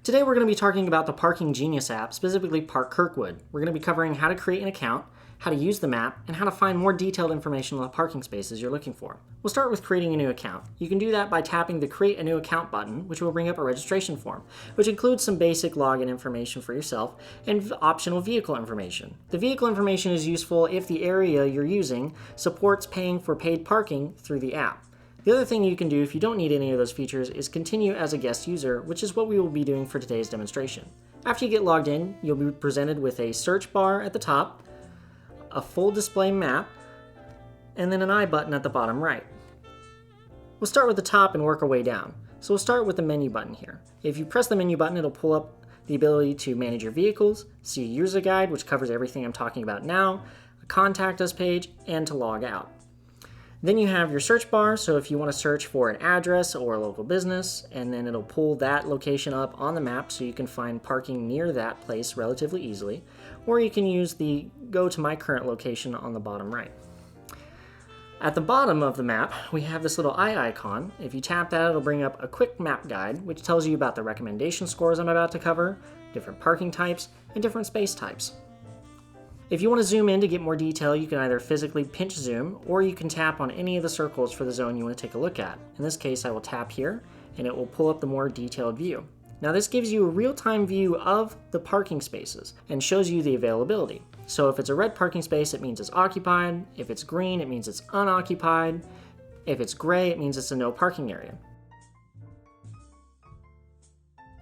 Today we're going to be talking about the Parking Genius app, specifically Park Kirkwood. We're going to be covering how to create an account, how to use the map, and how to find more detailed information on the parking spaces you're looking for. We'll start with creating a new account. You can do that by tapping the Create a New Account button, which will bring up a registration form, which includes some basic login information for yourself and optional vehicle information. The vehicle information is useful if the area you're using supports paying for paid parking through the app. The other thing you can do if you don't need any of those features is continue as a guest user, which is what we will be doing for today's demonstration. After you get logged in, you'll be presented with a search bar at the top, a full display map, and then an I button at the bottom right. We'll start with the top and work our way down. So we'll start with the menu button here. If you press the menu button, it'll pull up the ability to manage your vehicles, see a user guide, which covers everything I'm talking about now, a contact us page, and to log out. Then you have your search bar, so if you want to search for an address or a local business, and then it'll pull that location up on the map so you can find parking near that place relatively easily, or you can use the Go to My Current Location on the bottom right. At the bottom of the map, we have this little eye icon. If you tap that, it'll bring up a quick map guide, which tells you about the recommendation scores I'm about to cover, different parking types, and different space types. If you want to zoom in to get more detail, you can either physically pinch zoom, or you can tap on any of the circles for the zone you want to take a look at. In this case, I will tap here, and it will pull up the more detailed view. Now this gives you a real-time view of the parking spaces, and shows you the availability. So if it's a red parking space, it means it's occupied. If it's green, it means it's unoccupied. If it's gray, it means it's a no parking area.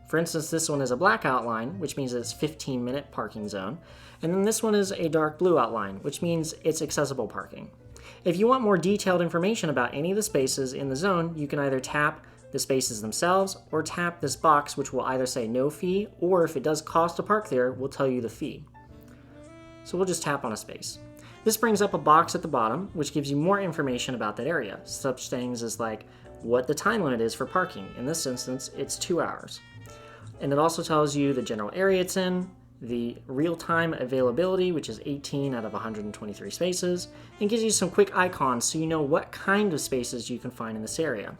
For instance, this one is a black outline, which means it's 15-minute parking zone. And then this one is a dark blue outline, which means it's accessible parking. If you want more detailed information about any of the spaces in the zone, you can either tap the spaces themselves or tap this box, which will either say no fee, or if it does cost to park there, will tell you the fee. So we'll just tap on a space. This brings up a box at the bottom, which gives you more information about that area. Such things as like what the time limit is for parking. In this instance, it's 2 hours. And it also tells you the general area it's in, the real-time availability, which is 18 out of 123 spaces, and gives you some quick icons so you know what kind of spaces you can find in this area.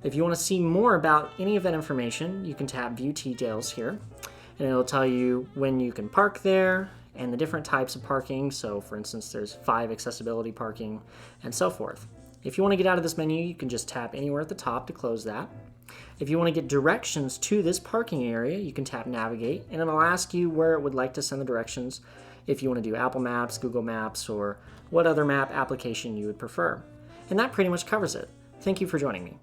If you want to see more about any of that information, you can tap View Details here, and it'll tell you when you can park there and the different types of parking. So for instance, there's 5 accessibility parking and so forth. If you want to get out of this menu, you can just tap anywhere at the top to close that. If you want to get directions to this parking area, you can tap Navigate, and it'll ask you where it would like to send the directions if you want to do Apple Maps, Google Maps, or what other map application you would prefer. And that pretty much covers it. Thank you for joining me.